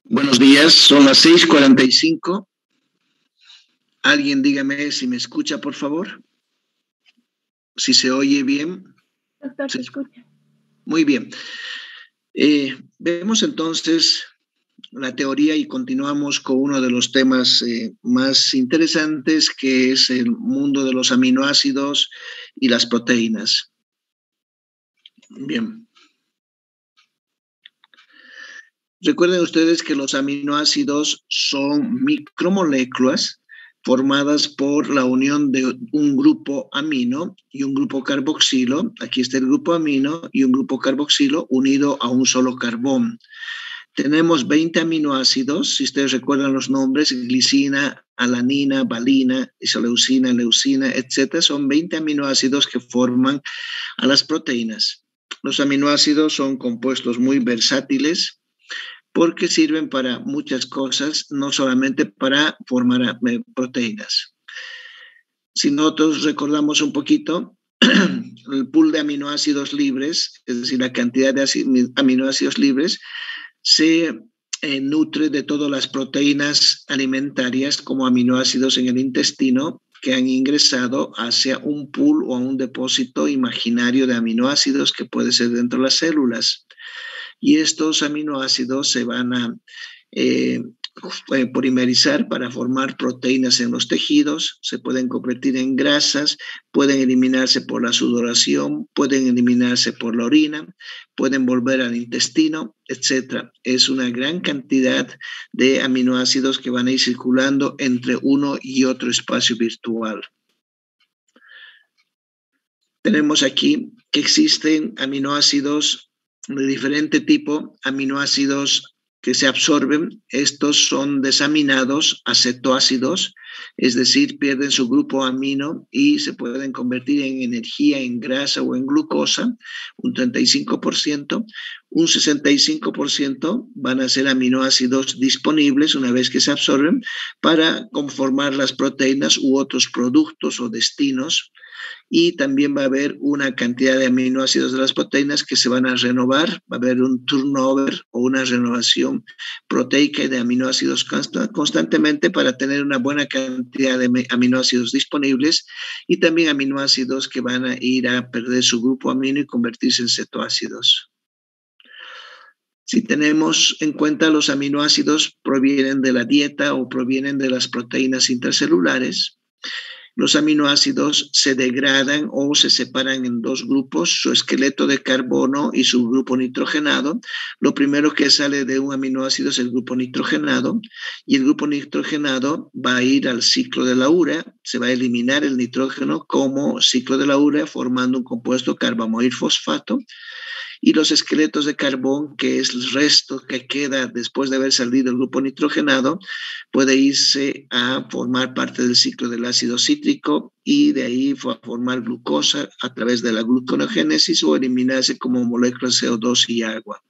Buenos días, son las 6:45. Alguien dígame si me escucha, por favor. Si se oye bien. Doctor, se escucha. Muy bien. Vemos entonces la teoría y continuamos con uno de los temas más interesantes, que es el mundo de los aminoácidos y las proteínas. Bien. Recuerden ustedes que los aminoácidos son micromoléculas formadas por la unión de un grupo amino y un grupo carboxilo. Aquí está el grupo amino y un grupo carboxilo unido a un solo carbón. Tenemos 20 aminoácidos, si ustedes recuerdan los nombres: glicina, alanina, valina, isoleucina, leucina, etc. Son 20 aminoácidos que forman a las proteínas. Los aminoácidos son compuestos muy versátiles, porque sirven para muchas cosas, no solamente para formar proteínas. Si nosotros recordamos un poquito, el pool de aminoácidos libres, es decir, la cantidad de aminoácidos libres, se nutre de todas las proteínas alimentarias como aminoácidos en el intestino que han ingresado hacia un pool o a un depósito imaginario de aminoácidos que puede ser dentro de las células. Y estos aminoácidos se van a polimerizar para formar proteínas en los tejidos, se pueden convertir en grasas, pueden eliminarse por la sudoración, pueden eliminarse por la orina, pueden volver al intestino, etc. Es una gran cantidad de aminoácidos que van a ir circulando entre uno y otro espacio virtual. Tenemos aquí que existen aminoácidos de diferente tipo, aminoácidos que se absorben. Estos son desaminados a cetoácidos, es decir, pierden su grupo amino y se pueden convertir en energía, en grasa o en glucosa, un 35%. Un 65% van a ser aminoácidos disponibles una vez que se absorben para conformar las proteínas u otros productos o destinos. Y también va a haber una cantidad de aminoácidos de las proteínas que se van a renovar, va a haber un turnover o una renovación proteica de aminoácidos constantemente para tener una buena cantidad de aminoácidos disponibles, y también aminoácidos que van a ir a perder su grupo amino y convertirse en cetoácidos. Si tenemos en cuenta, los aminoácidos provienen de la dieta o provienen de las proteínas intracelulares. Los aminoácidos se degradan o se separan en dos grupos: su esqueleto de carbono y su grupo nitrogenado. Lo primero que sale de un aminoácido es el grupo nitrogenado, y el grupo nitrogenado va a ir al ciclo de la urea, se va a eliminar el nitrógeno como ciclo de la urea, formando un compuesto carbamoil fosfato. Y los esqueletos de carbón, que es el resto que queda después de haber salido el grupo nitrogenado, puede irse a formar parte del ciclo del ácido cítrico y de ahí a formar glucosa a través de la gluconogénesis o eliminarse como moléculas de CO2 y agua.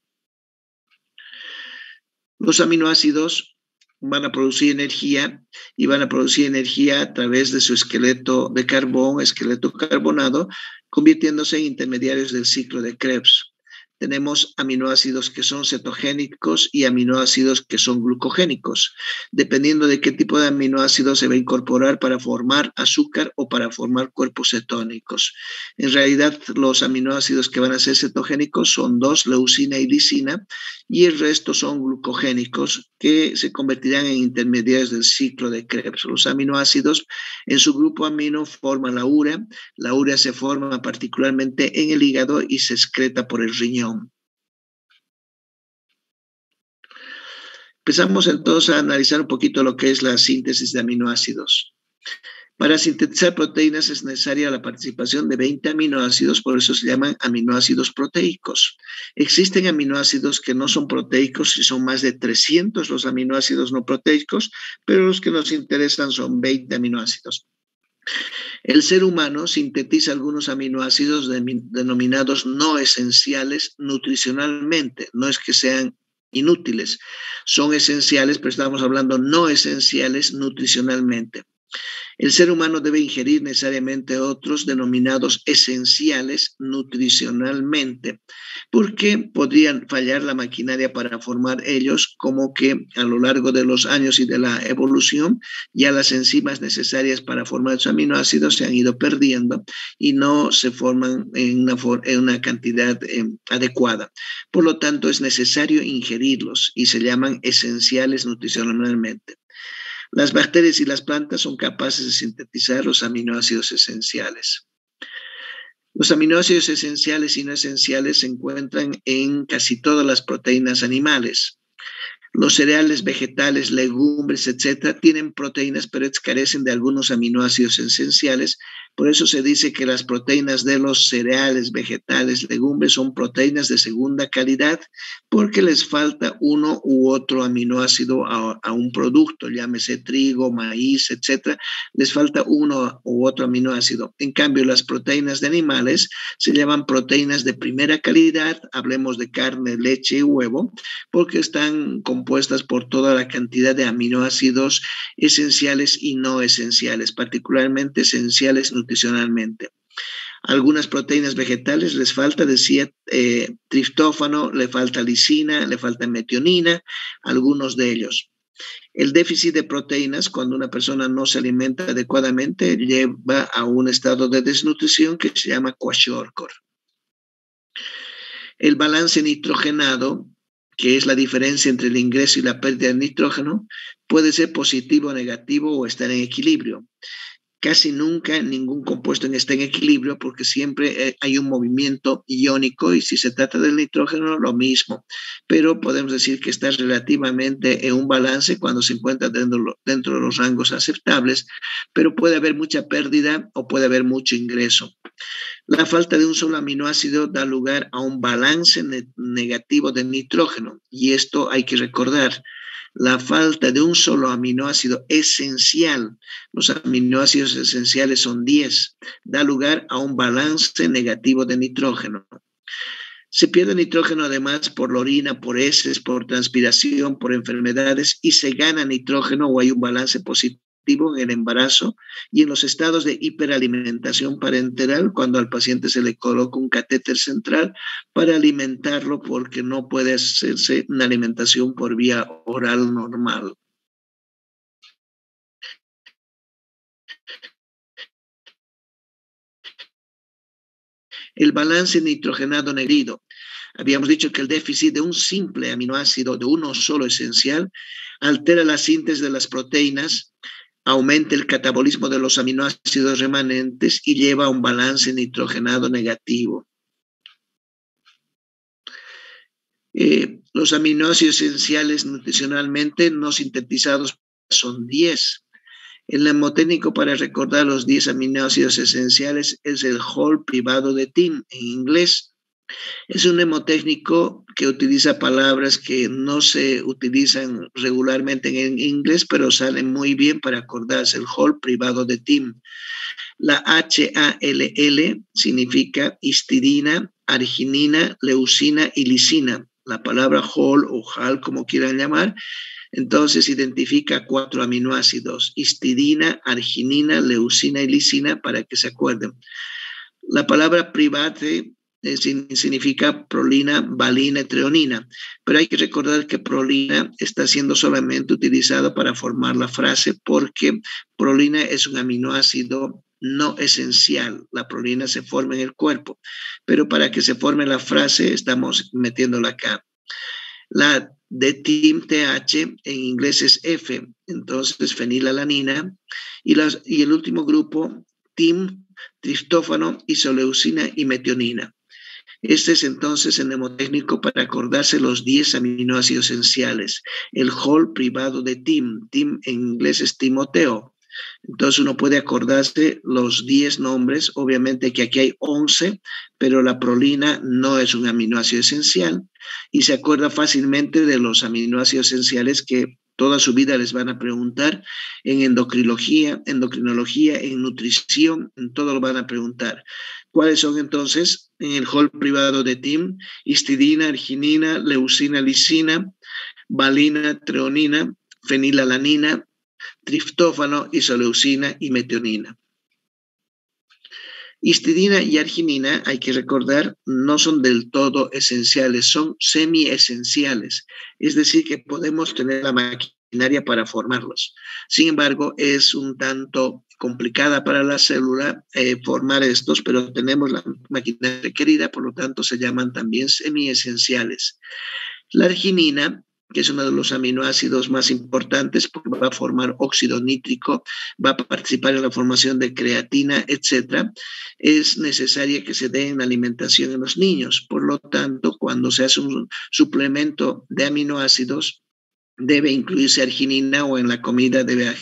Los aminoácidos van a producir energía, y van a producir energía a través de su esqueleto de carbón, esqueleto carbonado, convirtiéndose en intermediarios del ciclo de Krebs. Tenemos aminoácidos que son cetogénicos y aminoácidos que son glucogénicos, dependiendo de qué tipo de aminoácido se va a incorporar para formar azúcar o para formar cuerpos cetónicos. En realidad, los aminoácidos que van a ser cetogénicos son dos: leucina y lisina, y el resto son glucogénicos, que se convertirán en intermediarios del ciclo de Krebs. Los aminoácidos en su grupo amino forman la urea. La urea se forma particularmente en el hígado y se excreta por el riñón. Empezamos entonces a analizar un poquito lo que es la síntesis de aminoácidos. Para sintetizar proteínas es necesaria la participación de 20 aminoácidos, por eso se llaman aminoácidos proteicos. Existen aminoácidos que no son proteicos y son más de 300 los aminoácidos no proteicos, pero los que nos interesan son 20 aminoácidos. El ser humano sintetiza algunos aminoácidos denominados no esenciales nutricionalmente. No es que sean inútiles, son esenciales, pero estamos hablando no esenciales nutricionalmente. El ser humano debe ingerir necesariamente otros denominados esenciales nutricionalmente, porque podrían fallar la maquinaria para formar ellos, como que a lo largo de los años y de la evolución, ya las enzimas necesarias para formar los aminoácidos se han ido perdiendo y no se forman en una cantidad adecuada. Por lo tanto, es necesario ingerirlos y se llaman esenciales nutricionalmente. Las bacterias y las plantas son capaces de sintetizar los aminoácidos esenciales. Los aminoácidos esenciales y no esenciales se encuentran en casi todas las proteínas animales. Los cereales, vegetales, legumbres, etcétera, tienen proteínas, pero carecen de algunos aminoácidos esenciales. Por eso se dice que las proteínas de los cereales, vegetales, legumbres son proteínas de segunda calidad porque les falta uno u otro aminoácido a un producto, llámese trigo, maíz, etcétera. Les falta uno u otro aminoácido. En cambio, las proteínas de animales se llaman proteínas de primera calidad, hablemos de carne, leche y huevo, porque están compuestas por toda la cantidad de aminoácidos esenciales y no esenciales, particularmente esenciales nutricionalmente. Algunas proteínas vegetales les falta, decía, triptófano, le falta lisina, le falta metionina, algunos de ellos. El déficit de proteínas, cuando una persona no se alimenta adecuadamente, lleva a un estado de desnutrición que se llama kwashiorkor. El balance nitrogenado, que es la diferencia entre el ingreso y la pérdida de nitrógeno, puede ser positivo o negativo o estar en equilibrio. Casi nunca ningún compuesto está en equilibrio porque siempre hay un movimiento iónico y si se trata del nitrógeno, lo mismo. Pero podemos decir que está relativamente en un balance cuando se encuentra dentro de los rangos aceptables, pero puede haber mucha pérdida o puede haber mucho ingreso. La falta de un solo aminoácido da lugar a un balance negativo de nitrógeno y esto hay que recordar. La falta de un solo aminoácido esencial, los aminoácidos esenciales son 10, da lugar a un balance negativo de nitrógeno. Se pierde nitrógeno además por la orina, por heces, por transpiración, por enfermedades y se gana nitrógeno o hay un balance positivo en el embarazo y en los estados de hiperalimentación parenteral cuando al paciente se le coloca un catéter central para alimentarlo porque no puede hacerse una alimentación por vía oral normal. El balance nitrogenado negrido. Habíamos dicho que el déficit de un simple aminoácido, de uno solo esencial, altera la síntesis de las proteínas, aumenta el catabolismo de los aminoácidos remanentes y lleva a un balance nitrogenado negativo. Los aminoácidos esenciales nutricionalmente no sintetizados son 10. El mnemotécnico para recordar los 10 aminoácidos esenciales es el Hall privado de Tim en inglés. Es un mnemotécnico que utiliza palabras que no se utilizan regularmente en inglés, pero salen muy bien para acordarse. El Hall privado de Tim. La HALL significa histidina, arginina, leucina y lisina. La palabra Hall o HAL, como quieran llamar, entonces identifica 4 aminoácidos, histidina, arginina, leucina y lisina, para que se acuerden. La palabra private significa prolina, valina y treonina, pero hay que recordar que prolina está siendo solamente utilizado para formar la frase porque prolina es un aminoácido no esencial. La prolina se forma en el cuerpo, pero para que se forme la frase estamos metiéndola acá. La de TIM-TH en inglés es F, entonces fenilalanina, y el último grupo, TIM, triptófano, isoleucina y metionina. Este es entonces el mnemotécnico para acordarse los 10 aminoácidos esenciales. El Hall privado de Tim. Tim en inglés es Timoteo. Entonces uno puede acordarse los 10 nombres. Obviamente que aquí hay 11, pero la prolina no es un aminoácido esencial. Y se acuerda fácilmente de los aminoácidos esenciales que toda su vida les van a preguntar en endocrinología, en nutrición, en todo lo van a preguntar. ¿Cuáles son entonces en el Hall privado de Tim? Histidina, arginina, leucina, lisina, valina, treonina, fenilalanina, triptófano, isoleucina y metionina. Histidina y arginina, hay que recordar, no son del todo esenciales, son semi-esenciales. Es decir, que podemos tener la maquinaria para formarlos. Sin embargo, es un tanto complicada para la célula formar estos, pero tenemos la maquinaria requerida, por lo tanto se llaman también semi-esenciales. La arginina, que es uno de los aminoácidos más importantes porque va a formar óxido nítrico, va a participar en la formación de creatina, etcétera, es necesaria que se dé en la alimentación en los niños. Por lo tanto, cuando se hace un suplemento de aminoácidos, debe incluirse arginina o en la comida debe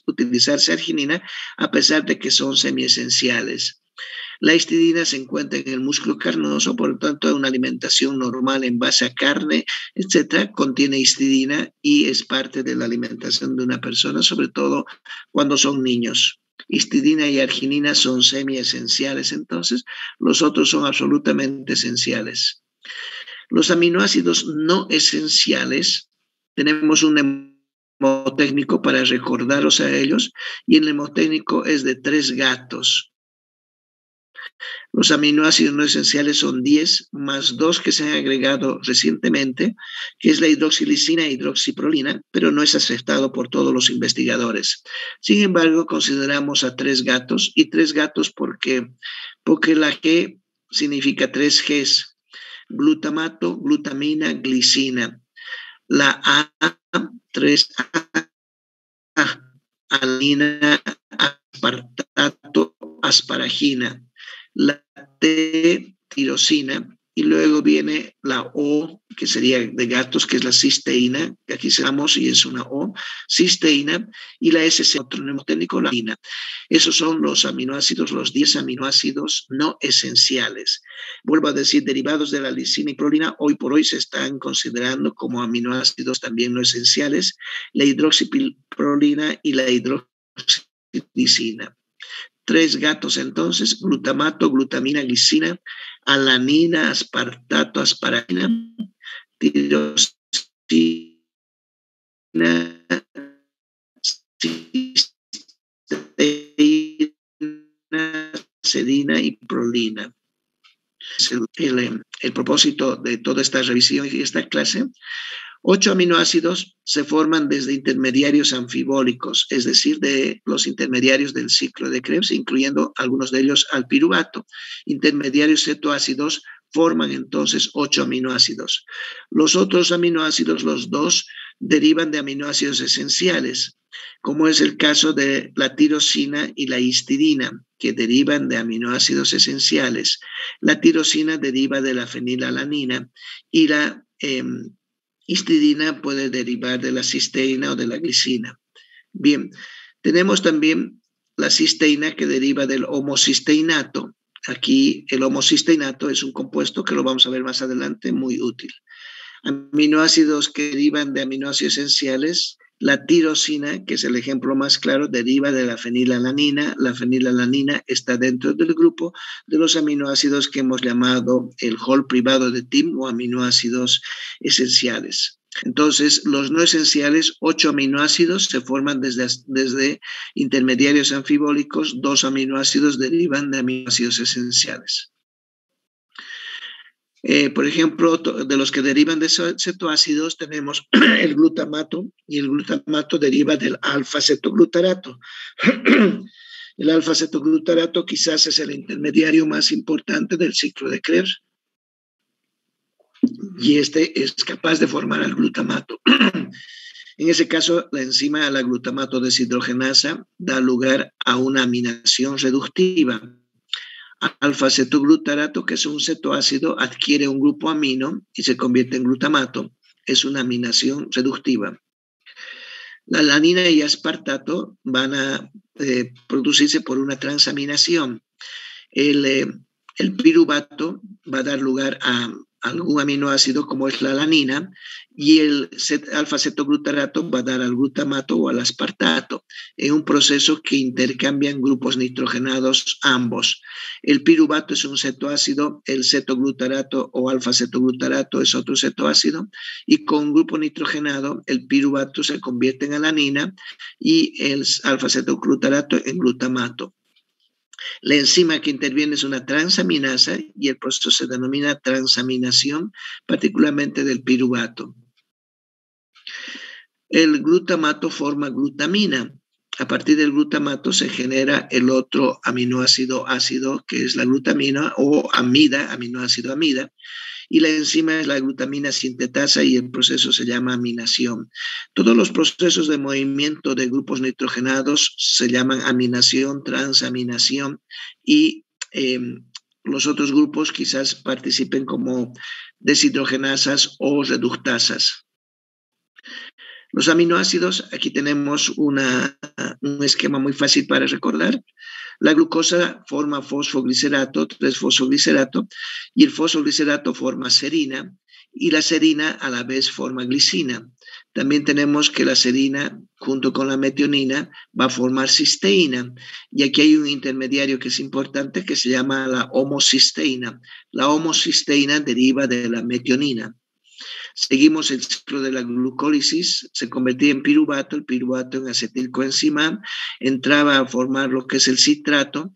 utilizarse arginina, a pesar de que son semiesenciales. La histidina se encuentra en el músculo carnoso, por lo tanto, una alimentación normal en base a carne, etcétera, contiene histidina y es parte de la alimentación de una persona, sobre todo cuando son niños. Histidina y arginina son semiesenciales, entonces los otros son absolutamente esenciales. Los aminoácidos no esenciales, tenemos un hemotécnico para recordaros a ellos, y el hemotécnico es de 3 gatos. Los aminoácidos no esenciales son 10 más 2 que se han agregado recientemente, que es la hidroxilisina e hidroxiprolina, pero no es aceptado por todos los investigadores. Sin embargo, consideramos a 3 gatos, y 3 gatos porque la G significa 3 Gs, glutamato, glutamina, glicina. La A, 3A, alanina, aspartato, asparagina. La T, tirosina, y luego viene la O, que sería de gatos, que es la cisteína, que aquí usamos y es una O, cisteína, y la S, otro mnemotécnico, la lina. Esos son los aminoácidos, los 10 aminoácidos no esenciales. Vuelvo a decir, derivados de la lisina y prolina, hoy por hoy se están considerando como aminoácidos también no esenciales, la hidroxiprolina y la hidroxilisina. 3 gatos entonces: glutamato, glutamina, glicina, alanina, aspartato, asparagina, tirosina, cisteína, serina y prolina. El propósito de toda esta revisión y esta clase. 8 aminoácidos se forman desde intermediarios anfibólicos, es decir, de los intermediarios del ciclo de Krebs, incluyendo algunos de ellos al piruvato. Intermediarios cetoácidos forman entonces 8 aminoácidos. Los otros aminoácidos, los 2, derivan de aminoácidos esenciales, como es el caso de la tirosina y la histidina, que derivan de aminoácidos esenciales. La tirosina deriva de la fenilalanina y la histidina puede derivar de la cisteína o de la glicina. Bien, tenemos también la cisteína que deriva del homocisteínato. Aquí el homocisteínato es un compuesto que lo vamos a ver más adelante, muy útil. Aminoácidos que derivan de aminoácidos esenciales. La tirosina, que es el ejemplo más claro, deriva de la fenilalanina. La fenilalanina está dentro del grupo de los aminoácidos que hemos llamado el hall privado de TIM o aminoácidos esenciales. Entonces, los no esenciales, 8 aminoácidos, se forman desde intermediarios anfibólicos. 2 aminoácidos derivan de aminoácidos esenciales. Por ejemplo, de los que derivan de cetoácidos tenemos el glutamato, y el glutamato deriva del alfa-cetoglutarato. El alfa-cetoglutarato quizás es el intermediario más importante del ciclo de Krebs, y este es capaz de formar al glutamato. En ese caso, la enzima, la glutamato deshidrogenasa, da lugar a una aminación reductiva. Alfa-cetoglutarato, que es un cetoácido, adquiere un grupo amino y se convierte en glutamato. Es una aminación reductiva. La alanina y aspartato van a producirse por una transaminación. El piruvato va a dar lugar a algún aminoácido como es la alanina, y el alfa-cetoglutarato va a dar al glutamato o al aspartato en un proceso que intercambian grupos nitrogenados ambos. El piruvato es un cetoácido, el cetoglutarato o alfa-cetoglutarato es otro cetoácido, y con grupo nitrogenado el piruvato se convierte en alanina y el alfa-cetoglutarato en glutamato. La enzima que interviene es una transaminasa y el proceso se denomina transaminación, particularmente del piruvato. El glutamato forma glutamina. A partir del glutamato se genera el otro aminoácido ácido, que es la glutamina, o amida, aminoácido amida, y la enzima es la glutamina sintetasa y el proceso se llama aminación. Todos los procesos de movimiento de grupos nitrogenados se llaman aminación, transaminación y los otros grupos quizás participen como deshidrogenasas o reductasas. Los aminoácidos, aquí tenemos un esquema muy fácil para recordar. La glucosa forma fosfoglicerato, 3-fosfoglicerato, y el fosfoglicerato forma serina, y la serina a la vez forma glicina. También tenemos que la serina, junto con la metionina, va a formar cisteína, y aquí hay un intermediario que es importante que se llama la homocisteína. La homocisteína deriva de la metionina. Seguimos el ciclo de la glucólisis, se convertía en piruvato, el piruvato en acetilcoenzimán, entraba a formar lo que es el citrato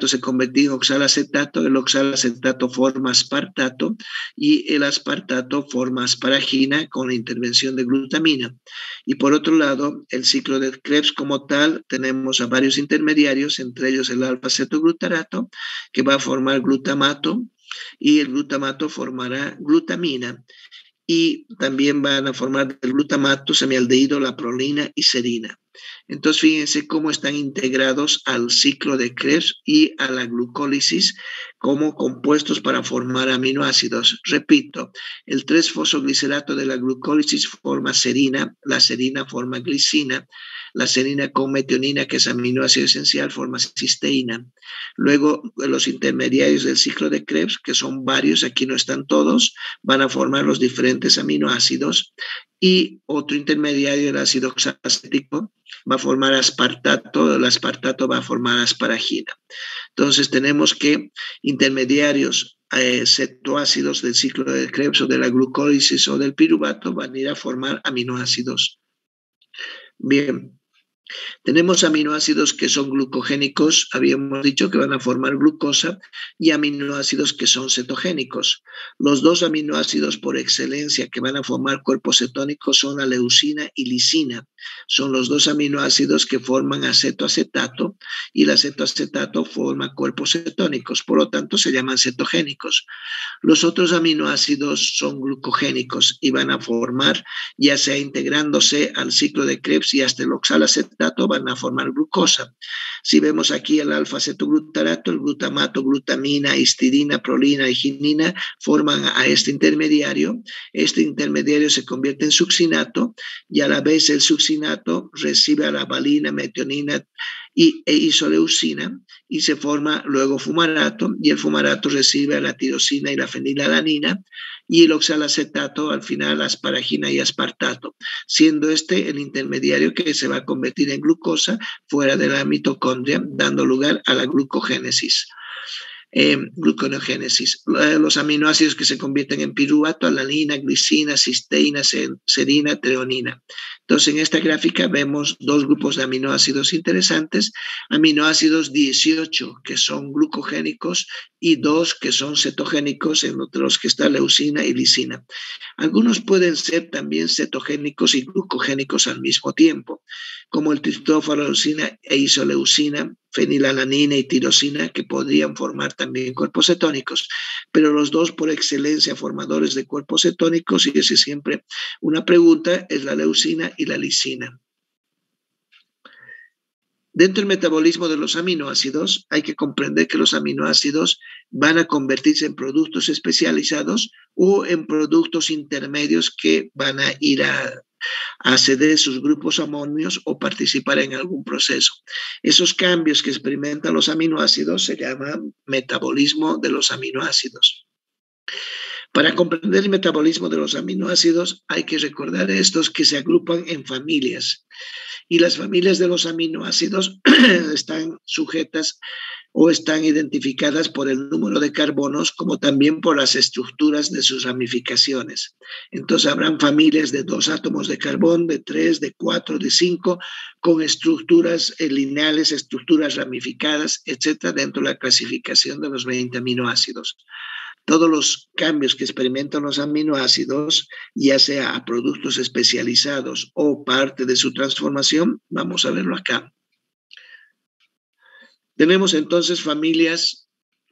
se convertía en oxalacetato, el oxalacetato forma aspartato y el aspartato forma asparagina con la intervención de glutamina. Y por otro lado, el ciclo de Krebs como tal, tenemos a varios intermediarios, entre ellos el alfa-cetoglutarato, que va a formar glutamato, y el glutamato formará glutamina y también van a formar del glutamato, semialdehído, la prolina y serina. Entonces, fíjense cómo están integrados al ciclo de Krebs y a la glucólisis como compuestos para formar aminoácidos. Repito, el 3-fosfoglicerato de la glucólisis forma serina, la serina forma glicina, la serina con metionina, que es aminoácido esencial, forma cisteína. Luego, los intermediarios del ciclo de Krebs, que son varios, aquí no están todos, van a formar los diferentes aminoácidos y otro intermediario, el ácido oxalacético, va a formar aspartato, el aspartato va a formar asparagina. Entonces tenemos que intermediarios cetoácidos del ciclo de Krebs o de la glucólisis o del piruvato van a ir a formar aminoácidos. Bien. Tenemos aminoácidos que son glucogénicos, habíamos dicho que van a formar glucosa, y aminoácidos que son cetogénicos. Los dos aminoácidos por excelencia que van a formar cuerpos cetónicos son la leucina y lisina. Son los dos aminoácidos que forman acetoacetato y el acetoacetato forma cuerpos cetónicos, por lo tanto se llaman cetogénicos. Los otros aminoácidos son glucogénicos y van a formar, ya sea integrándose al ciclo de Krebs y hasta el oxalacetato, van a formar glucosa. Si vemos aquí el alfa-cetoglutarato, el glutamato, glutamina, histidina, prolina y ginina forman a este intermediario. Este intermediario se convierte en succinato y a la vez el succinato recibe a la valina, metionina e isoleucina y se forma luego fumarato, y el fumarato recibe a la tirosina y la fenilalanina, y el oxalacetato al final asparagina y aspartato, siendo este el intermediario que se va a convertir en glucosa fuera de la mitocondria, dando lugar a la glucogénesis. Gluconeogénesis. Los aminoácidos que se convierten en piruvato, alanina, glicina, cisteína, serina, treonina. Entonces, en esta gráfica vemos dos grupos de aminoácidos interesantes, aminoácidos 18 que son glucogénicos y 2 que son cetogénicos, entre los que está leucina y lisina. Algunos pueden ser también cetogénicos y glucogénicos al mismo tiempo, como el tritofano, leucina e isoleucina, fenilalanina y tirosina, que podrían formar también cuerpos cetónicos, pero los dos por excelencia formadores de cuerpos cetónicos, y esa es siempre una pregunta, es la leucina y la lisina. Dentro del metabolismo de los aminoácidos, hay que comprender que los aminoácidos van a convertirse en productos especializados o en productos intermedios que van a ir a ceder sus grupos amonios o participar en algún proceso. Esos cambios que experimentan los aminoácidos se llaman metabolismo de los aminoácidos. Para comprender el metabolismo de los aminoácidos hay que recordar estos que se agrupan en familias, y las familias de los aminoácidos están sujetas o están identificadas por el número de carbonos como también por las estructuras de sus ramificaciones. Entonces habrán familias de 2 átomos de carbón, de 3, de 4, de 5, con estructuras lineales, estructuras ramificadas, etcétera, dentro de la clasificación de los 20 aminoácidos. Todos los cambios que experimentan los aminoácidos, ya sea a productos especializados o parte de su transformación, vamos a verlo acá. Tenemos entonces familias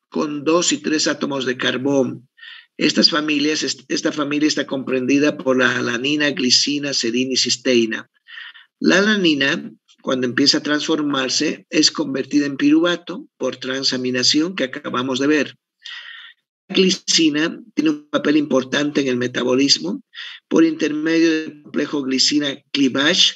con 2 y 3 átomos de carbón. Esta familia está comprendida por la alanina, glicina, serina y cisteína. La alanina, cuando empieza a transformarse, es convertida en piruvato por transaminación que acabamos de ver. La glicina tiene un papel importante en el metabolismo. Por intermedio del complejo glicina-clivage,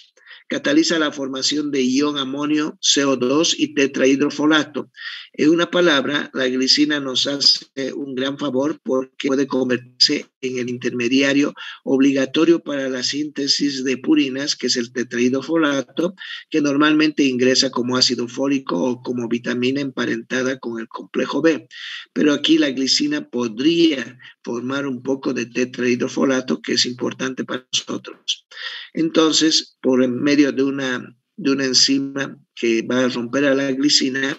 cataliza la formación de ion amonio, CO2 y tetrahidrofolato. En una palabra, la glicina nos hace un gran favor porque puede convertirse en el intermediario obligatorio para la síntesis de purinas, que es el tetrahidrofolato, que normalmente ingresa como ácido fólico o como vitamina emparentada con el complejo B. Pero aquí la glicina podría formar un poco de tetrahidrofolato, que es importante para nosotros. Entonces, por medio de una enzima que va a romper a la glicina,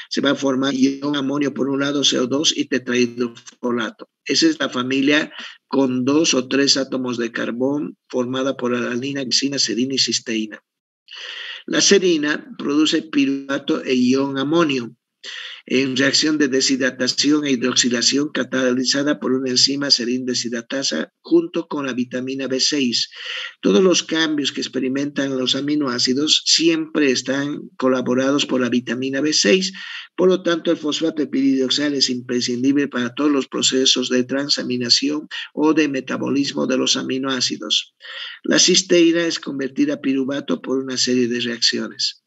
se va a formar ion amonio por un lado, CO2 y tetrahidrofolato. Esa es la familia con 2 o 3 átomos de carbón formada por alanina, glicina, serina y cisteína. La serina produce piruvato e ion amonio en reacción de deshidratación e hidroxilación catalizada por una enzima serin deshidratasa junto con la vitamina B6. Todos los cambios que experimentan los aminoácidos siempre están colaborados por la vitamina B6, por lo tanto el fosfato epidioxal es imprescindible para todos los procesos de transaminación o de metabolismo de los aminoácidos. La cisteína es convertida a piruvato por una serie de reacciones.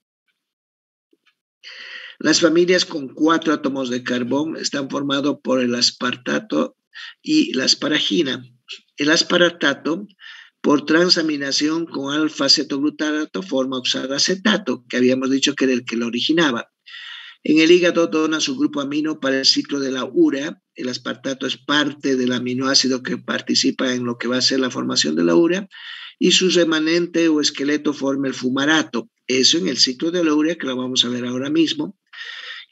Las familias con 4 átomos de carbón están formadas por el aspartato y la asparagina. El aspartato, por transaminación con alfa-cetoglutarato, forma oxaloacetato, que habíamos dicho que era el que lo originaba. En el hígado dona su grupo amino para el ciclo de la urea. El aspartato es parte del aminoácido que participa en lo que va a ser la formación de la urea, y su remanente o esqueleto forma el fumarato. Eso en el ciclo de la urea, que lo vamos a ver ahora mismo.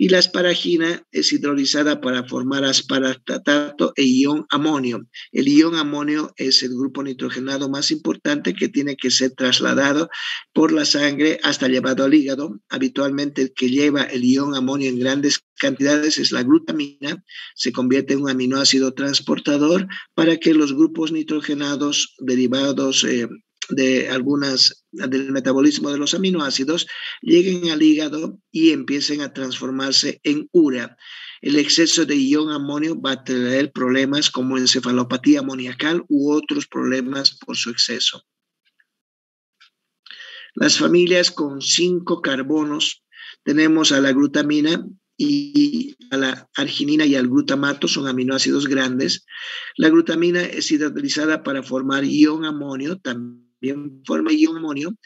Y la asparagina es hidrolizada para formar aspartato e ion amonio. El ion amonio es el grupo nitrogenado más importante que tiene que ser trasladado por la sangre hasta llevado al hígado. Habitualmente el que lleva el ion amonio en grandes cantidades es la glutamina, se convierte en un aminoácido transportador para que los grupos nitrogenados derivados del metabolismo de los aminoácidos lleguen al hígado y empiecen a transformarse en urea. El exceso de ion amonio va a traer problemas como encefalopatía amoniacal u otros problemas por su exceso. Las familias con 5 carbonos, tenemos a la glutamina y a la arginina y al glutamato, son aminoácidos grandes. La glutamina es hidrolizada para formar ion amonio, también forma ion amonio,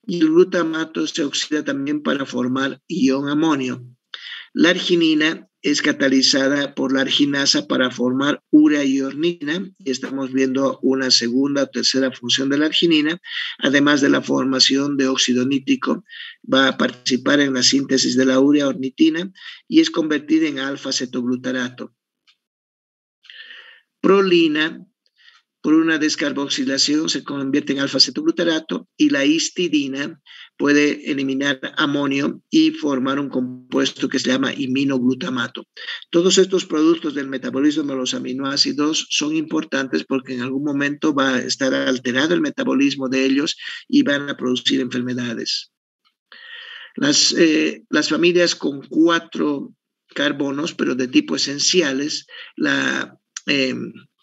y el glutamato se oxida también para formar ion amonio. La arginina es catalizada por la arginasa para formar urea y ornina. Estamos viendo una segunda o tercera función de la arginina, además de la formación de óxido nítrico. Va a participar en la síntesis de la urea ornitina y es convertida en alfa-cetoglutarato. Prolina, por una descarboxilación, se convierte en alfa-cetoglutarato, y la histidina puede eliminar amonio y formar un compuesto que se llama iminoglutamato. Todos estos productos del metabolismo de los aminoácidos son importantes porque en algún momento va a estar alterado el metabolismo de ellos y van a producir enfermedades. Las familias con 4 carbonos, pero de tipo esenciales, la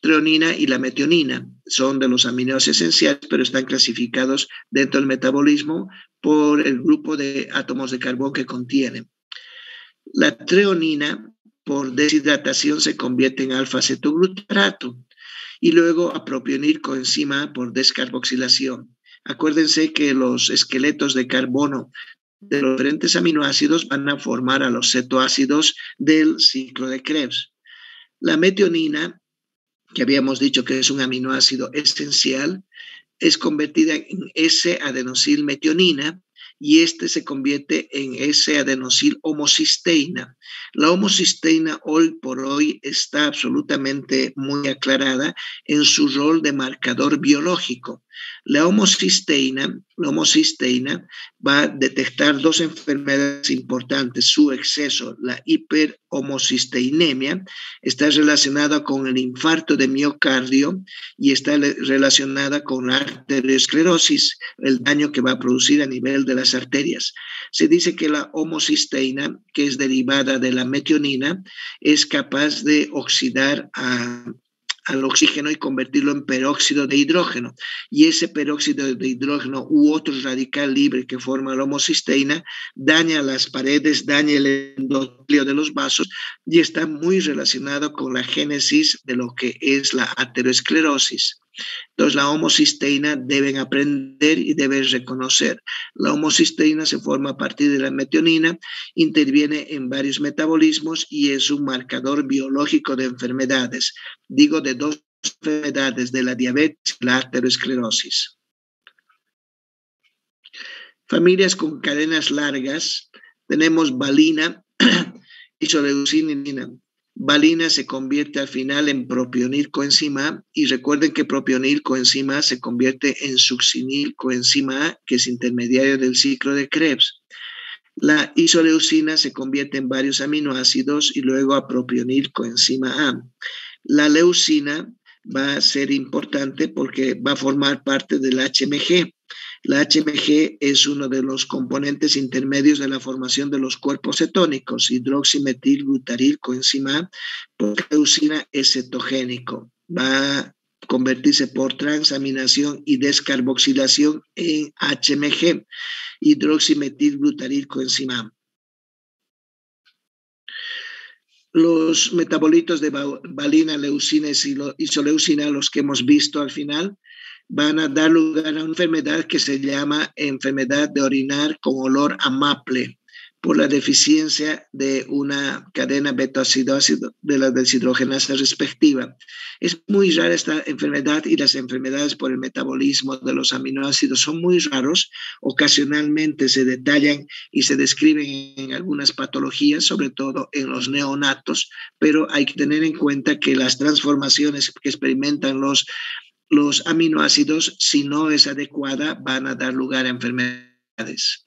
treonina y la metionina son de los aminoácidos esenciales, pero están clasificados dentro del metabolismo por el grupo de átomos de carbón que contienen. La treonina, por deshidratación, se convierte en alfa-cetoglutarato y luego a propionil coenzima por descarboxilación. Acuérdense que los esqueletos de carbono de los diferentes aminoácidos van a formar a los cetoácidos del ciclo de Krebs. La metionina, que habíamos dicho que es un aminoácido esencial, es convertida en S-adenosilmetionina y este se convierte en S-adenosil-homocisteína. La homocisteína hoy por hoy está absolutamente muy aclarada en su rol de marcador biológico. La homocisteína va a detectar dos enfermedades importantes. Su exceso, la hiperhomocisteinemia, está relacionada con el infarto de miocardio y está relacionada con la arteriosclerosis, el daño que va a producir a nivel de las arterias. Se dice que la homocisteína, que es derivada de la metionina, es capaz de oxidar al oxígeno y convertirlo en peróxido de hidrógeno. Y ese peróxido de hidrógeno u otro radical libre que forma la homocisteína daña las paredes, daña el endotelio de los vasos y está muy relacionado con la génesis de lo que es la aterosclerosis. Entonces, la homocisteína deben aprender y deben reconocer. La homocisteína se forma a partir de la metionina, interviene en varios metabolismos y es un marcador biológico de enfermedades. Digo, de dos enfermedades, de la diabetes y la aterosclerosis. Familias con cadenas largas, tenemos valina, isoleucinina. Valina se convierte al final en propionilcoenzima A y recuerden que propionilcoenzima A se convierte en succinilcoenzima A, que es intermediario del ciclo de Krebs. La isoleucina se convierte en varios aminoácidos y luego a propionilcoenzima A. La leucina va a ser importante porque va a formar parte del HMG. La HMG es uno de los componentes intermedios de la formación de los cuerpos cetónicos, hidroximetilglutarilcoenzima A, porque la leucina es cetogénico. Va a convertirse por transaminación y descarboxilación en HMG, hidroximetilglutarilcoenzima A. Los metabolitos de valina, leucina y isoleucina, los que hemos visto al final, van a dar lugar a una enfermedad que se llama enfermedad de orinar con olor a maple por la deficiencia de una cadena beta-ácido de la deshidrogenasa respectiva. Es muy rara esta enfermedad y las enfermedades por el metabolismo de los aminoácidos son muy raros. Ocasionalmente se detallan y se describen en algunas patologías, sobre todo en los neonatos, pero hay que tener en cuenta que las transformaciones que experimentan los aminoácidos, si no es adecuada, van a dar lugar a enfermedades.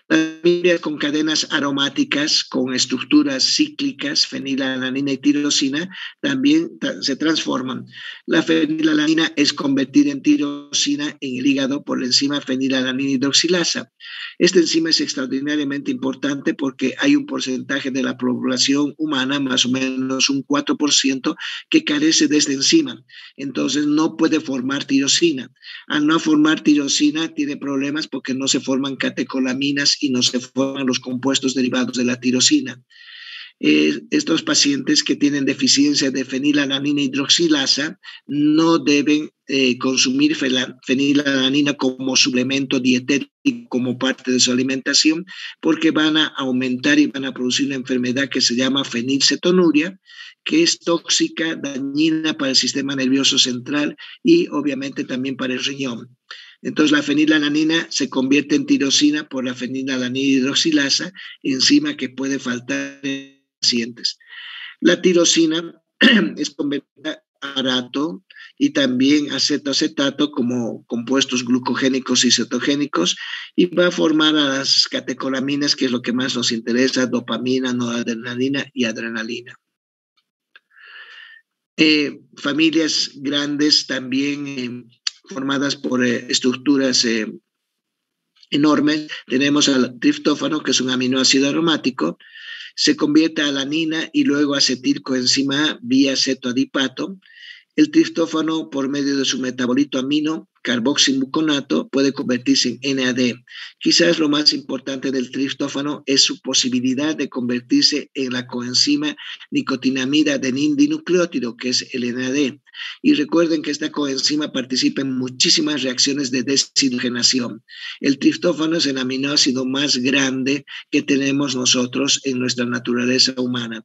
Las familias con cadenas aromáticas, con estructuras cíclicas, fenilalanina y tirosina, también se transforman. La fenilalanina es convertida en tirosina en el hígado por la enzima fenilalanina hidroxilasa. Esta enzima es extraordinariamente importante porque hay un porcentaje de la población humana, más o menos un 4%, que carece de esta enzima. Entonces no puede formar tirosina. Al no formar tirosina tiene problemas porque no se forman catecolaminas y no se forman los compuestos derivados de la tirosina. Estos pacientes que tienen deficiencia de fenilalanina hidroxilasa no deben consumir fenilalanina como suplemento dietético, como parte de su alimentación, porque van a aumentar y van a producir una enfermedad que se llama fenilcetonuria, que es tóxica, dañina para el sistema nervioso central y obviamente también para el riñón. Entonces la fenilalanina se convierte en tirosina por la fenilalanina hidroxilasa, enzima que puede faltar en pacientes. La tirosina es convertida a arato y también acetato como compuestos glucogénicos y cetogénicos y va a formar a las catecolaminas, que es lo que más nos interesa, dopamina, noradrenalina y adrenalina. Familias grandes también formadas por estructuras enormes. Tenemos al triptófano, que es un aminoácido aromático, se convierte a alanina y luego acetilcoenzima A vía cetoadipato. El triptófano, por medio de su metabolito amino, carboximuconato puede convertirse en NAD. Quizás lo más importante del triptófano es su posibilidad de convertirse en la coenzima nicotinamida adenindinucleótido, que es el NAD. Y recuerden que esta coenzima participa en muchísimas reacciones de deshidrogenación. El triptófano es el aminoácido más grande que tenemos nosotros en nuestra naturaleza humana.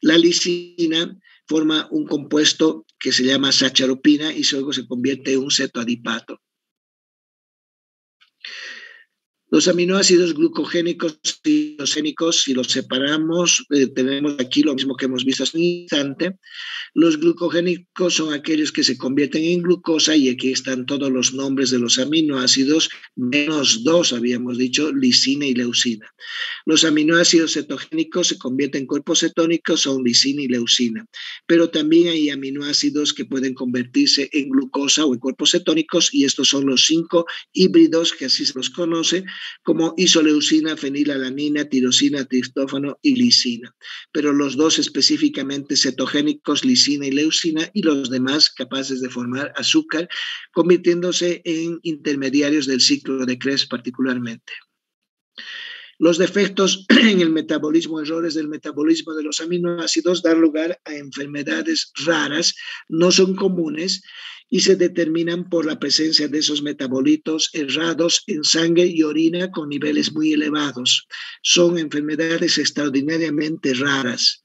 La lisina forma un compuesto que se llama sacharopina y luego se convierte en un cetoadipato. Los aminoácidos glucogénicos y isogénicos, si los separamos, tenemos aquí lo mismo que hemos visto hace un instante. Los glucogénicos son aquellos que se convierten en glucosa y aquí están todos los nombres de los aminoácidos, menos dos, habíamos dicho, lisina y leucina. Los aminoácidos cetogénicos se convierten en cuerpos cetónicos, son lisina y leucina. Pero también hay aminoácidos que pueden convertirse en glucosa o en cuerpos cetónicos y estos son los 5 híbridos, que así se los conoce, como isoleucina, fenilalanina, tirosina, triptófano y lisina. Pero los dos específicamente cetogénicos, lisina y leucina, y los demás capaces de formar azúcar, convirtiéndose en intermediarios del ciclo de Krebs particularmente. Los defectos en el metabolismo, errores del metabolismo de los aminoácidos dan lugar a enfermedades raras, no son comunes y se determinan por la presencia de esos metabolitos errados en sangre y orina con niveles muy elevados. Son enfermedades extraordinariamente raras.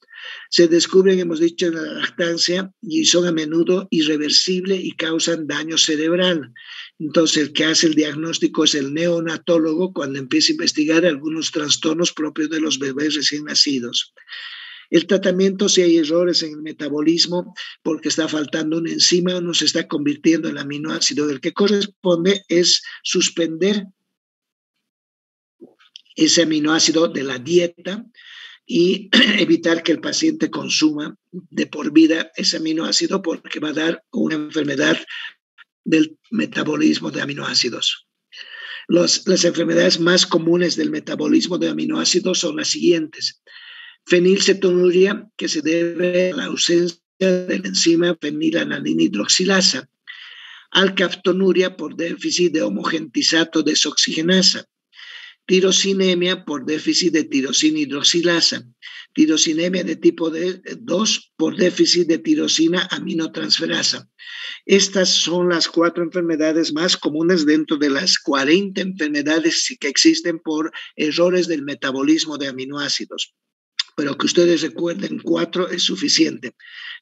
Se descubren, hemos dicho, en la lactancia y son a menudo irreversibles y causan daño cerebral. Entonces, el que hace el diagnóstico es el neonatólogo cuando empieza a investigar algunos trastornos propios de los bebés recién nacidos. El tratamiento, si hay errores en el metabolismo, porque está faltando una enzima o no se está convirtiendo en el aminoácido del que corresponde, es suspender ese aminoácido de la dieta y evitar que el paciente consuma de por vida ese aminoácido porque va a dar una enfermedad del metabolismo de aminoácidos. Las enfermedades más comunes del metabolismo de aminoácidos son las siguientes. Fenilcetonuria, que se debe a la ausencia de la enzima fenilalanina hidroxilasa. Alkaptonuria por déficit de homogentizato desoxigenasa. Tirosinemia por déficit de tirosina hidroxilasa. Tirosinemia de tipo 2 por déficit de tirosina aminotransferasa. Estas son las 4 enfermedades más comunes dentro de las 40 enfermedades que existen por errores del metabolismo de aminoácidos. Pero que ustedes recuerden, 4 es suficiente.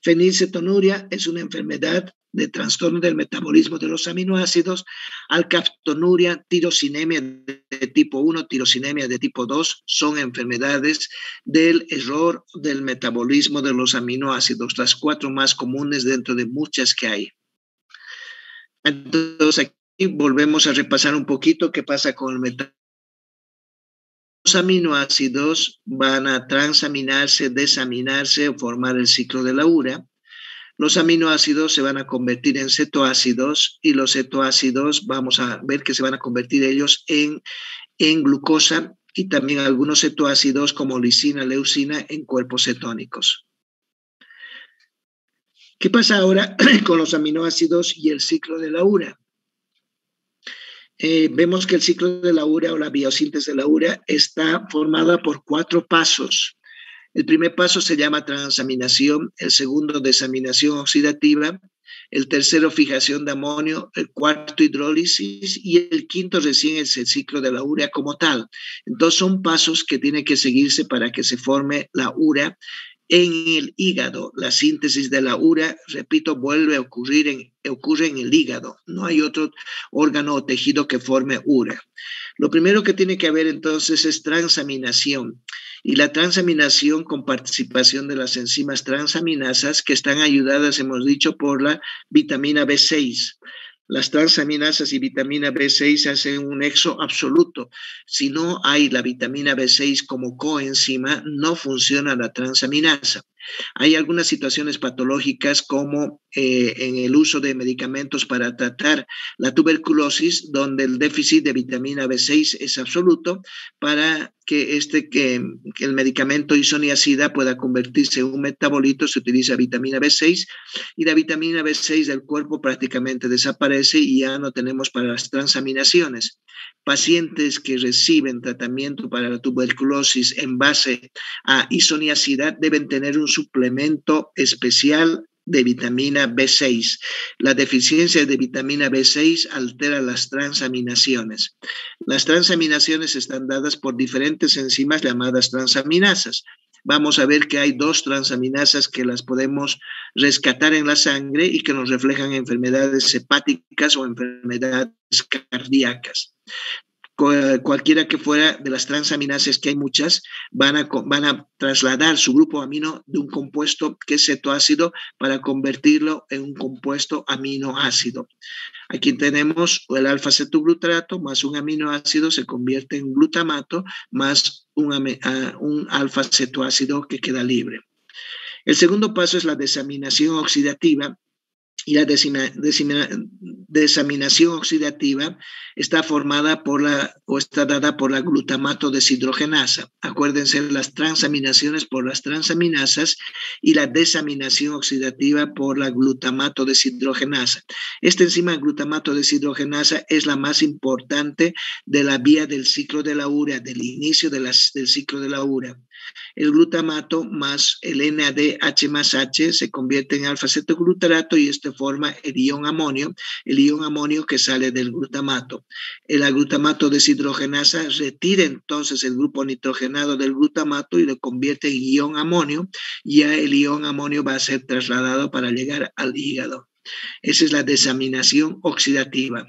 Fenilcetonuria es una enfermedad de trastorno del metabolismo de los aminoácidos. Alkaptonuria, tirosinemia de tipo 1, tirosinemia de tipo 2 son enfermedades del error del metabolismo de los aminoácidos, las 4 más comunes dentro de muchas que hay. Entonces aquí volvemos a repasar un poquito qué pasa con el metabolismo. Los aminoácidos van a transaminarse, desaminarse o formar el ciclo de la urea. Los aminoácidos se van a convertir en cetoácidos y los cetoácidos vamos a ver que se van a convertir ellos en glucosa y también algunos cetoácidos como lisina, leucina en cuerpos cetónicos. ¿Qué pasa ahora con los aminoácidos y el ciclo de la urea? Vemos que el ciclo de la urea o la biosíntesis de la urea está formada por 4 pasos. El primer paso se llama transaminación, el segundo desaminación oxidativa, el tercero fijación de amonio, el cuarto hidrólisis y el quinto recién es el ciclo de la urea como tal. Entonces son pasos que tienen que seguirse para que se forme la urea. En el hígado, la síntesis de la urea, repito, vuelve a ocurre en el hígado. No hay otro órgano o tejido que forme urea. Lo primero que tiene que haber entonces es transaminación. Y la transaminación con participación de las enzimas transaminasas que están ayudadas, hemos dicho, por la vitamina B6. Las transaminasas y vitamina B6 hacen un nexo absoluto. Si no hay la vitamina B6 como coenzima, no funciona la transaminasa. Hay algunas situaciones patológicas como en el uso de medicamentos para tratar la tuberculosis, donde el déficit de vitamina B6 es absoluto para que el medicamento isoniazida pueda convertirse en un metabolito. Se utiliza vitamina B6 y la vitamina B6 del cuerpo prácticamente desaparece y ya no tenemos para las transaminaciones. Pacientes que reciben tratamiento para la tuberculosis en base a isoniazida deben tener un suplemento especial de vitamina B6. La deficiencia de vitamina B6 altera las transaminaciones. Las transaminaciones están dadas por diferentes enzimas llamadas transaminasas. Vamos a ver que hay 2 transaminasas que las podemos rescatar en la sangre y que nos reflejan enfermedades hepáticas o enfermedades cardíacas. Cualquiera que fuera de las transaminasas, que hay muchas, van a trasladar su grupo amino de un compuesto que es cetoácido para convertirlo en un compuesto aminoácido. Aquí tenemos el alfa-cetoglutarato más un aminoácido se convierte en glutamato más un alfa-cetoácido que queda libre. El segundo paso es la desaminación oxidativa. Y la desaminación oxidativa está formada está dada por la glutamato deshidrogenasa. Acuérdense, las transaminaciones por las transaminasas y la desaminación oxidativa por la glutamato deshidrogenasa. Esta enzima glutamato deshidrogenasa es la más importante de la vía del ciclo de la urea, del inicio del ciclo de la urea. El glutamato más el NADH más H se convierte en alfa-cetoglutarato y esto forma el ion amonio que sale del glutamato. El glutamato deshidrogenasa retira entonces el grupo nitrogenado del glutamato y lo convierte en ion amonio. Ya el ion amonio va a ser trasladado para llegar al hígado. Esa es la desaminación oxidativa.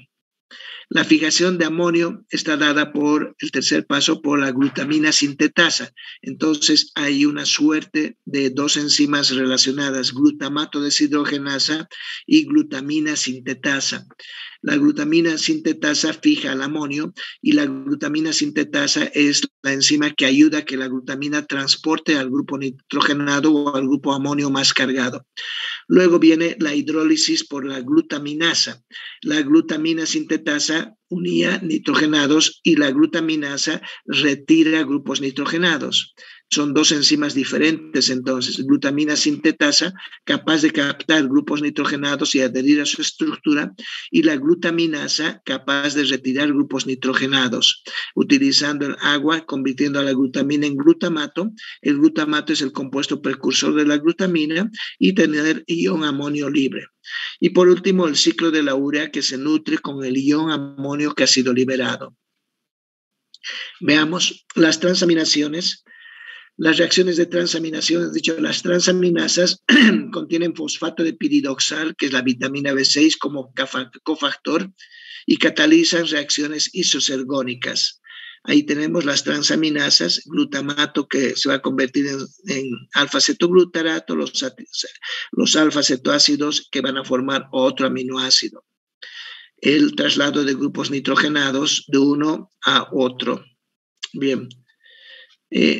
La fijación de amonio está dada por el tercer paso por la glutamina sintetasa. Entonces hay una suerte de 2 enzimas relacionadas, glutamato deshidrogenasa y glutamina sintetasa. La glutamina sintetasa fija el amonio y la glutamina sintetasa es la enzima que ayuda a que la glutamina transporte al grupo nitrogenado o al grupo amonio más cargado. Luego viene la hidrólisis por la glutaminasa. La glutamina sintetasa unía nitrogenados y la glutaminasa retira grupos nitrogenados. Son 2 enzimas diferentes entonces. Glutamina sintetasa, capaz de captar grupos nitrogenados y adherir a su estructura, y la glutaminasa, capaz de retirar grupos nitrogenados, utilizando el agua, convirtiendo a la glutamina en glutamato. El glutamato es el compuesto precursor de la glutamina y tener ion amonio libre. Y por último, el ciclo de la urea, que se nutre con el ion amonio que ha sido liberado. Veamos las transaminaciones. Las reacciones de transaminación, es dicho, las transaminasas contienen fosfato de piridoxal, que es la vitamina B6 como cofactor, y catalizan reacciones isosergónicas. Ahí tenemos las transaminasas, glutamato que se va a convertir en alfa-cetoglutarato, los alfa-cetoácidos que van a formar otro aminoácido. El traslado de grupos nitrogenados de uno a otro. Bien.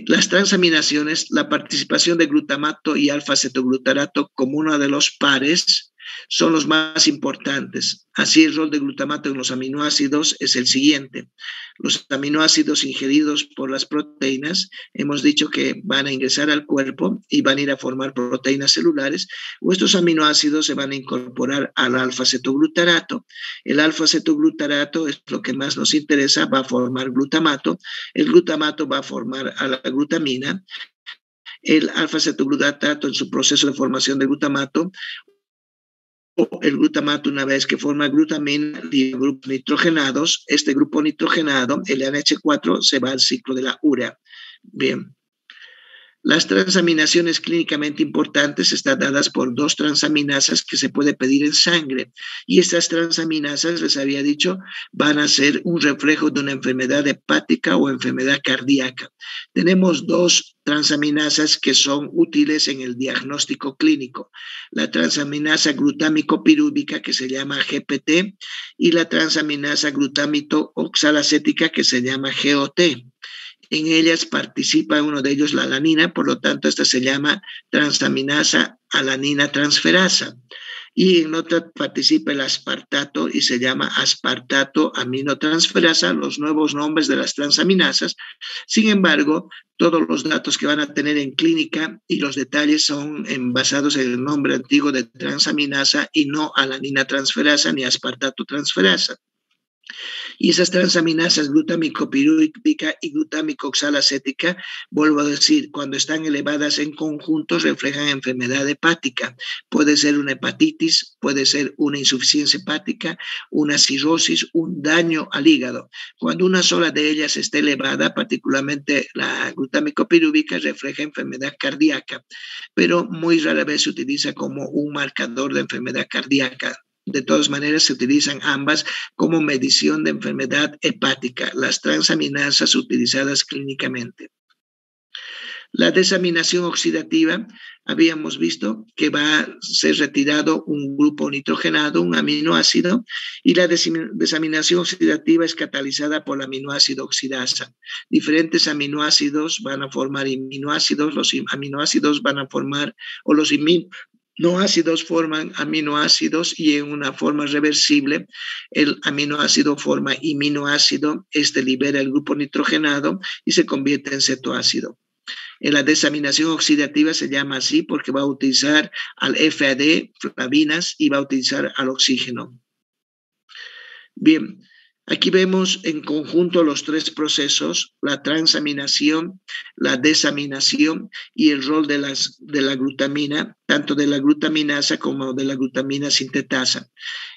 Las transaminaciones, la participación de glutamato y alfa-cetoglutarato como uno de los pares son los más importantes. Así, el rol de glutamato en los aminoácidos es el siguiente. Los aminoácidos ingeridos por las proteínas, hemos dicho que van a ingresar al cuerpo y van a ir a formar proteínas celulares, o estos aminoácidos se van a incorporar al alfa-cetoglutarato. El alfa-cetoglutarato es lo que más nos interesa, va a formar glutamato. El glutamato va a formar a la glutamina. El alfa-cetoglutarato en su proceso de formación de glutamato, el glutamato, una vez que forma glutamina y grupos nitrogenados, este grupo nitrogenado, el NH4, se va al ciclo de la urea. Bien. Las transaminaciones clínicamente importantes están dadas por 2 transaminasas que se puede pedir en sangre. Y estas transaminasas, les había dicho, van a ser un reflejo de una enfermedad hepática o enfermedad cardíaca. Tenemos 2 transaminasas que son útiles en el diagnóstico clínico. La transaminasa glutámico-pirúvica, que se llama GPT, y la transaminasa glutámico oxalacética, que se llama GOT. En ellas participa uno de ellos, la alanina, por lo tanto, esta se llama transaminasa alanina transferasa. Y en otra participa el aspartato y se llama aspartato aminotransferasa, los nuevos nombres de las transaminasas. Sin embargo, todos los datos que van a tener en clínica y los detalles son basados en el nombre antiguo de transaminasa y no alanina transferasa ni aspartato transferasa. Y esas transaminasas glutámico-pirúvica y glutámico-oxalacética, vuelvo a decir, cuando están elevadas en conjunto reflejan enfermedad hepática. Puede ser una hepatitis, puede ser una insuficiencia hepática, una cirrosis, un daño al hígado. Cuando una sola de ellas esté elevada, particularmente la glutámico-pirúvica, refleja enfermedad cardíaca, pero muy rara vez se utiliza como un marcador de enfermedad cardíaca. De todas maneras, se utilizan ambas como medición de enfermedad hepática, las transaminasas utilizadas clínicamente. La desaminación oxidativa, habíamos visto que va a ser retirado un grupo nitrogenado, un aminoácido, y la desaminación oxidativa es catalizada por el aminoácido oxidasa. Diferentes aminoácidos van a formar aminoácidos, los aminoácidos van a formar, o los aminoácidos forman aminoácidos y en una forma reversible el aminoácido forma iminoácido, este libera el grupo nitrogenado y se convierte en cetoácido. En la desaminación oxidativa se llama así porque va a utilizar al FAD, flavinas, y va a utilizar al oxígeno. Bien, aquí vemos en conjunto los tres procesos, la transaminación, la desaminación y el rol de la glutamina, tanto de la glutaminasa como de la glutamina sintetasa.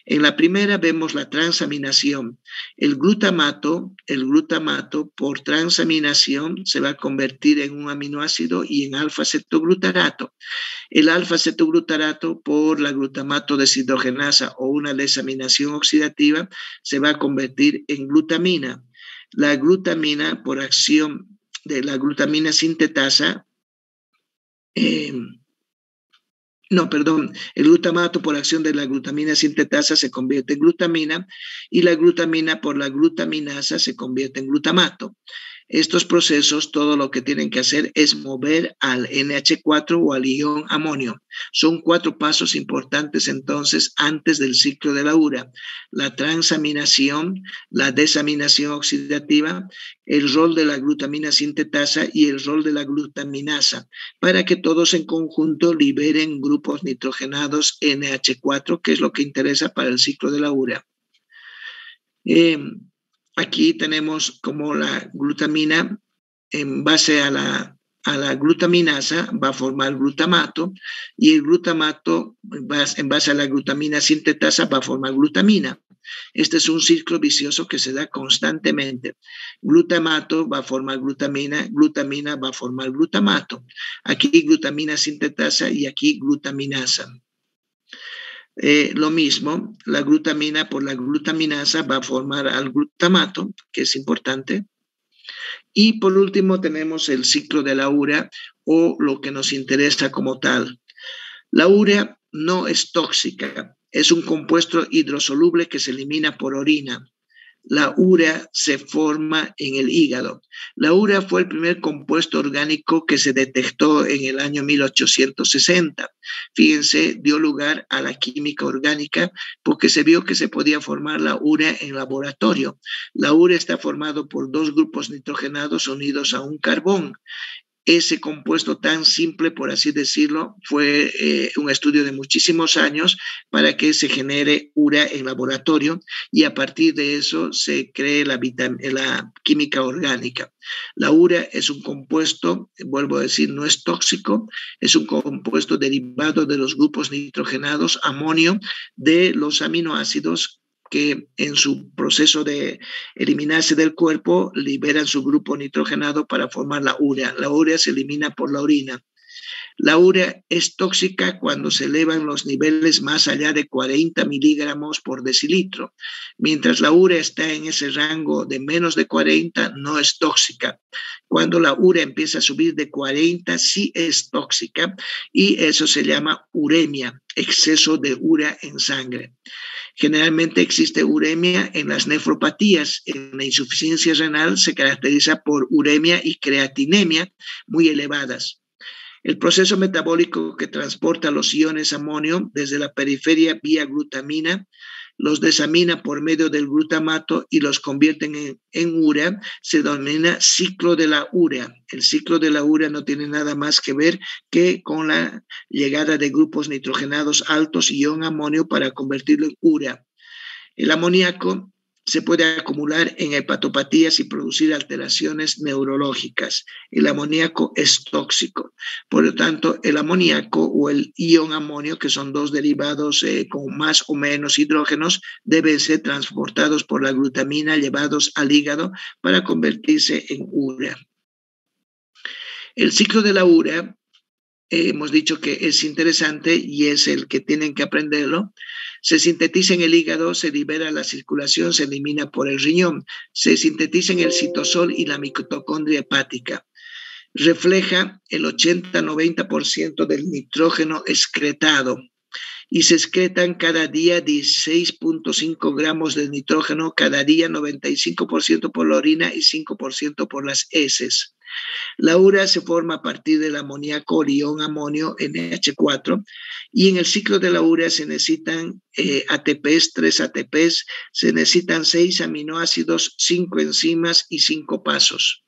En la primera vemos la transaminación. El glutamato por transaminación se va a convertir en un aminoácido y en alfa-cetoglutarato. El alfa-cetoglutarato por la glutamato deshidrogenasa o una desaminación oxidativa se va a convertir en glutamina. La glutamina por acción de la glutamina sintetasa, el glutamato por acción de la glutamina sintetasa se convierte en glutamina y la glutamina por la glutaminasa se convierte en glutamato. Estos procesos, todo lo que tienen que hacer es mover al NH4 o al ion amonio. Son 4 pasos importantes entonces antes del ciclo de la URA. La transaminación, la desaminación oxidativa, el rol de la glutamina sintetasa y el rol de la glutaminasa, para que todos en conjunto liberen grupos nitrogenados NH4, que es lo que interesa para el ciclo de la URA. Aquí tenemos como la glutamina, en base a la glutaminasa, va a formar glutamato, y el glutamato, en base a la glutamina sintetasa, va a formar glutamina. Este es un ciclo vicioso que se da constantemente. Glutamato va a formar glutamina, glutamina va a formar glutamato. Aquí glutamina sintetasa y aquí glutaminasa. Lo mismo, la glutamina por la glutaminasa va a formar al glutamato, que es importante. Y por último tenemos el ciclo de la urea o lo que nos interesa como tal. La urea no es tóxica, es un compuesto hidrosoluble que se elimina por orina. La urea se forma en el hígado. La urea fue el primer compuesto orgánico que se detectó en el año 1860. Fíjense, dio lugar a la química orgánica porque se vio que se podía formar la urea en laboratorio. La urea está formado por 2 grupos nitrogenados unidos a un carbón. Ese compuesto tan simple, por así decirlo, fue un estudio de muchísimos años para que se genere urea en laboratorio y a partir de eso se cree la química orgánica. La urea es un compuesto, vuelvo a decir, no es tóxico, es un compuesto derivado de los grupos nitrogenados amonio de los aminoácidos que en su proceso de eliminarse del cuerpo liberan su grupo nitrogenado para formar la urea. La urea se elimina por la orina. La urea es tóxica cuando se elevan los niveles más allá de 40 miligramos por decilitro. Mientras la urea está en ese rango de menos de 40, no es tóxica. Cuando la urea empieza a subir de 40, sí es tóxica y eso se llama uremia, exceso de urea en sangre. Generalmente existe uremia en las nefropatías. En la insuficiencia renal se caracteriza por uremia y creatinemia muy elevadas. El proceso metabólico que transporta los iones amonio desde la periferia vía glutamina los desamina por medio del glutamato y los convierten en urea, se denomina ciclo de la urea. El ciclo de la urea no tiene nada más que ver que con la llegada de grupos nitrogenados altos y ion amonio para convertirlo en urea. El amoníaco se puede acumular en hepatopatías y producir alteraciones neurológicas. El amoníaco es tóxico. Por lo tanto, el amoníaco o el ion amonio, que son dos derivados con más o menos hidrógenos, deben ser transportados por la glutamina, llevados al hígado para convertirse en urea. El ciclo de la urea, hemos dicho que es interesante y es el que tienen que aprenderlo. Se sintetiza en el hígado, se libera a la circulación, se elimina por el riñón, se sintetiza en el citosol y la mitocondria hepática. Refleja el 80-90% del nitrógeno excretado y se excretan cada día 16.5 gramos de nitrógeno, cada día 95% por la orina y 5% por las heces. La urea se forma a partir del amoníaco o ion amonio NH4 y en el ciclo de la urea se necesitan ATPs, 3 ATPs, se necesitan 6 aminoácidos, 5 enzimas y 5 pasos.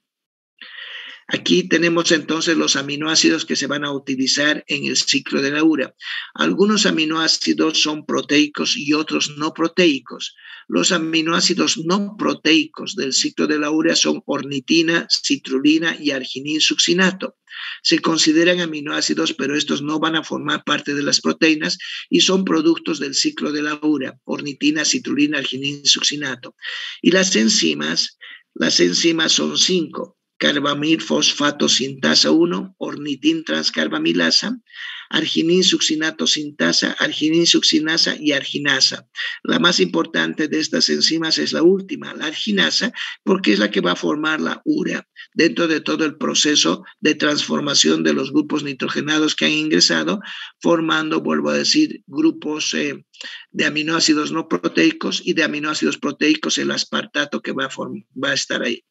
Aquí tenemos entonces los aminoácidos que se van a utilizar en el ciclo de la urea. Algunos aminoácidos son proteicos y otros no proteicos. Los aminoácidos no proteicos del ciclo de la urea son ornitina, citrulina y arginine-succinato. Se consideran aminoácidos, pero estos no van a formar parte de las proteínas y son productos del ciclo de la urea, ornitina, citrulina, arginine-succinato. Y las enzimas son 5. Carbamil fosfato sintasa 1, ornitin transcarbamilasa, arginin succinato sintasa, arginin succinasa y arginasa. La más importante de estas enzimas es la última, la arginasa, porque es la que va a formar la urea dentro de todo el proceso de transformación de los grupos nitrogenados que han ingresado, formando, vuelvo a decir, grupos de aminoácidos no proteicos y de aminoácidos proteicos, el aspartato que va a estar ahí.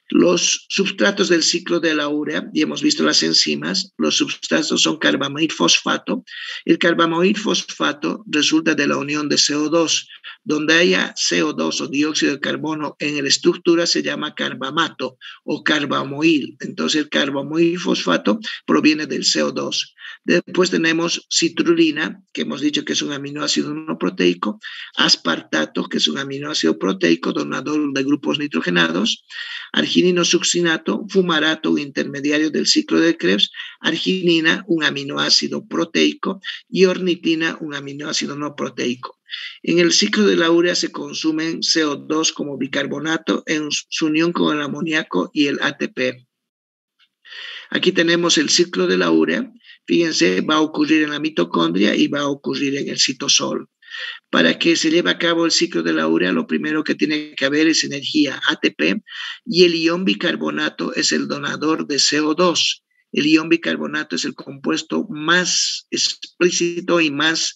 Los substratos del ciclo de la urea, y hemos visto las enzimas, los substratos son carbamil fosfato. El carbamil fosfato resulta de la unión de CO2. Donde haya CO2 o dióxido de carbono en la estructura se llama carbamato o carbamoil. Entonces el carbamil fosfato proviene del CO2. Después tenemos citrulina, que hemos dicho que es un aminoácido no proteico, aspartato, que es un aminoácido proteico, donador de grupos nitrogenados, arginino-succinato, fumarato, un intermediario del ciclo de Krebs, arginina, un aminoácido proteico, y ornitina, un aminoácido no proteico. En el ciclo de la urea se consumen CO2 como bicarbonato en su unión con el amoníaco y el ATP. Aquí tenemos el ciclo de la urea. Fíjense, va a ocurrir en la mitocondria y va a ocurrir en el citosol. Para que se lleve a cabo el ciclo de la urea, lo primero que tiene que haber es energía ATP y el ion bicarbonato es el donador de CO2. El ion bicarbonato es el compuesto más explícito y más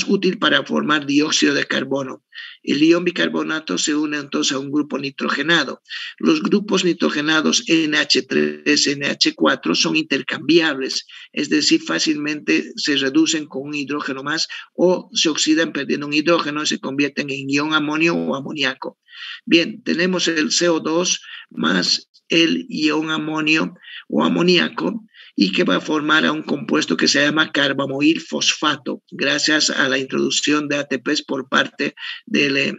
útil para formar dióxido de carbono. El ion bicarbonato se une entonces a un grupo nitrogenado. Los grupos nitrogenados NH3, NH4 son intercambiables, es decir, fácilmente se reducen con un hidrógeno más o se oxidan perdiendo un hidrógeno y se convierten en ion amonio o amoníaco. Bien, tenemos el CO2 más el ion amonio o amoníaco y que va a formar a un compuesto que se llama carbamoil fosfato, gracias a la introducción de ATPs por parte de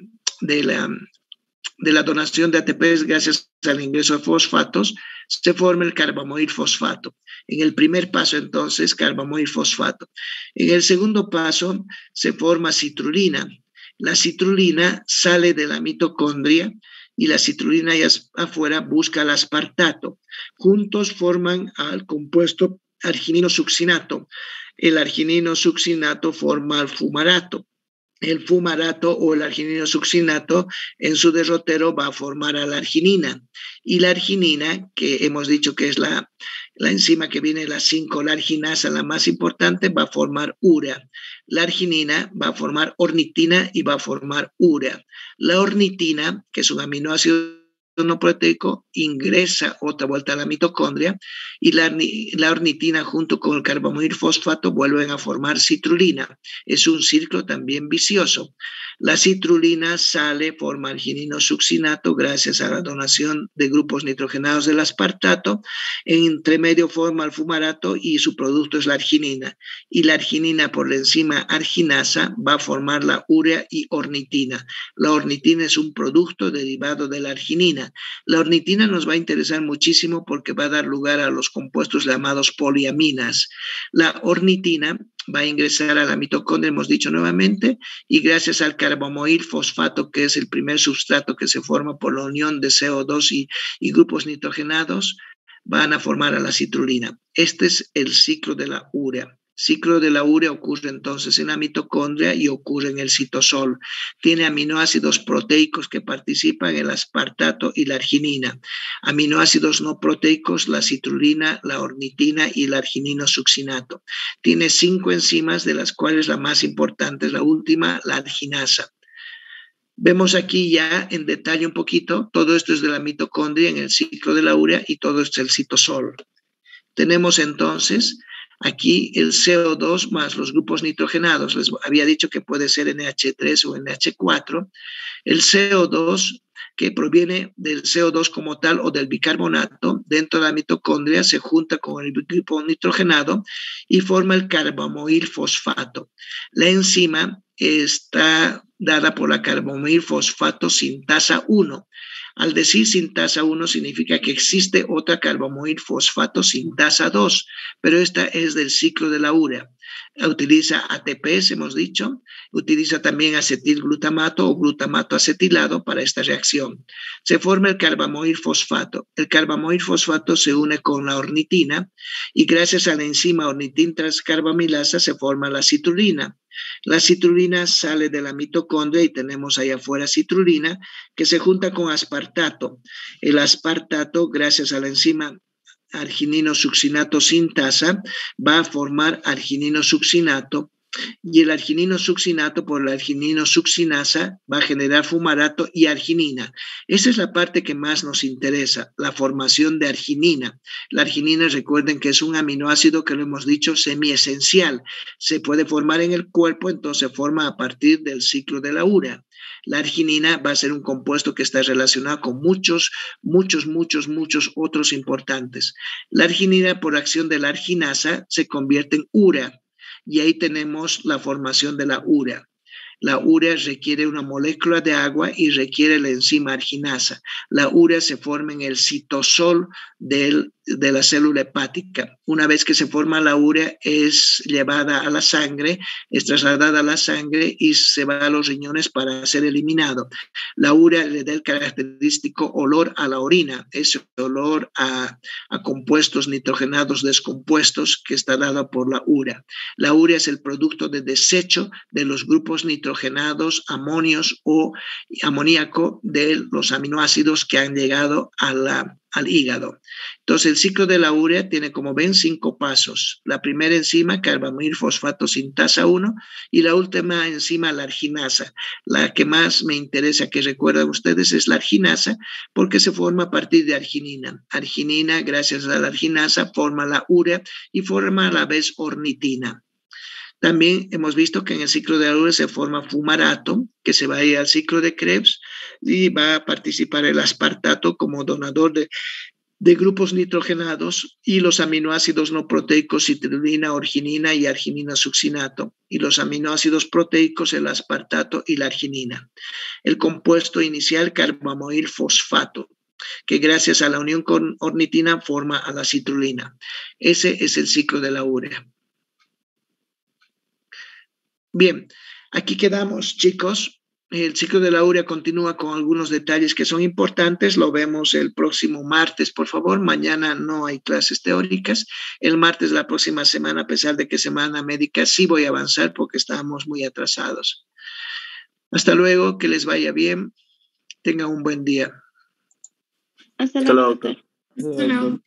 la donación de ATPs, gracias al ingreso de fosfatos, se forma el carbamoil fosfato. En el primer paso, entonces, carbamoil fosfato. En el segundo paso, se forma citrulina. La citrulina sale de la mitocondria y la citrulina allá afuera busca el aspartato. Juntos forman al compuesto arginino-succinato. El arginino-succinato forma el fumarato. El fumarato o el arginino-succinato en su derrotero va a formar a la arginina. Y la arginina, que hemos dicho que es la enzima que viene de la 5-la-arginasa, la más importante, va a formar urea. La arginina va a formar ornitina y va a formar urea. La ornitina, que es un aminoácido no proteico, ingresa otra vuelta a la mitocondria y la ornitina junto con el carbamoil fosfato vuelven a formar citrulina. Es un ciclo también vicioso. La citrulina sale, forma arginino-succinato gracias a la donación de grupos nitrogenados del aspartato. Entre medio forma el fumarato y su producto es la arginina. Y la arginina por la enzima arginasa va a formar la urea y ornitina. La ornitina es un producto derivado de la arginina. La ornitina nos va a interesar muchísimo porque va a dar lugar a los compuestos llamados poliaminas. La ornitina va a ingresar a la mitocondria, hemos dicho nuevamente, y gracias al carbamoil fosfato, que es el primer sustrato que se forma por la unión de CO2 y grupos nitrogenados, van a formar a la citrulina. Este es el ciclo de la urea. Ciclo de la urea ocurre entonces en la mitocondria y ocurre en el citosol. Tiene aminoácidos proteicos que participan, el aspartato y la arginina. Aminoácidos no proteicos, la citrulina, la ornitina y el arginino-succinato. Tiene 5 enzimas, de las cuales la más importante es la última, la arginasa. Vemos aquí ya en detalle un poquito, todo esto es de la mitocondria en el ciclo de la urea y todo esto es el citosol. Tenemos entonces aquí el CO2 más los grupos nitrogenados. Les había dicho que puede ser NH3 o NH4. El CO2, que proviene del CO2 como tal o del bicarbonato, dentro de la mitocondria se junta con el grupo nitrogenado y forma el carbamoil fosfato. La enzima está dada por la carbamoil fosfato sintasa 1. Al decir sintasa 1 significa que existe otra carbamoil fosfato sintasa 2, pero esta es del ciclo de la urea. Utiliza ATPs, hemos dicho, utiliza también acetilglutamato o glutamato acetilado para esta reacción. Se forma el carbamoil fosfato. El carbamoil fosfato se une con la ornitina y gracias a la enzima ornitin transcarbamilasa se forma la citrulina. La citrulina sale de la mitocondria y tenemos ahí afuera citrulina que se junta con aspartato. El aspartato, gracias a la enzima arginino-succinato sintasa, va a formar arginino-succinato y el arginino-succinato por la arginino-succinasa va a generar fumarato y arginina. Esa es la parte que más nos interesa, la formación de arginina. La arginina, recuerden que es un aminoácido que lo hemos dicho semiesencial. Se puede formar en el cuerpo, entonces forma a partir del ciclo de la urea. La arginina va a ser un compuesto que está relacionado con muchos otros importantes. La arginina, por acción de la arginasa, se convierte en urea. Y ahí tenemos la formación de la urea. La urea requiere una molécula de agua y requiere la enzima arginasa. La urea se forma en el citosol de la célula hepática. Una vez que se forma la urea, es llevada a la sangre, es trasladada a la sangre y se va a los riñones para ser eliminado. La urea le da el característico olor a la orina, ese olor a compuestos nitrogenados descompuestos que está dado por la urea. La urea es el producto de desecho de los grupos nitrogenados, amonios o amoníaco de los aminoácidos que han llegado al hígado. Entonces, el ciclo de la urea tiene, como ven, 5 pasos. La primera enzima, carbamoil fosfato sintasa 1, y la última enzima, la arginasa. La que más me interesa que recuerden ustedes es la arginasa, porque se forma a partir de arginina. Arginina, gracias a la arginasa, forma la urea y forma a la vez ornitina. También hemos visto que en el ciclo de la urea se forma fumarato, que se va a ir al ciclo de Krebs y va a participar el aspartato como donador de grupos nitrogenados y los aminoácidos no proteicos, citrulina, orginina y arginina-succinato, y los aminoácidos proteicos, el aspartato y la arginina. El compuesto inicial, carbamoil fosfato, que gracias a la unión con ornitina forma a la citrulina. Ese es el ciclo de la urea. Bien, aquí quedamos, chicos. El ciclo de la urea continúa con algunos detalles que son importantes. Lo vemos el próximo martes, por favor. Mañana no hay clases teóricas. El martes de la próxima semana, a pesar de que semana médica, sí voy a avanzar porque estamos muy atrasados. Hasta luego, que les vaya bien. Tengan un buen día. Hasta luego, doctor. Hasta luego.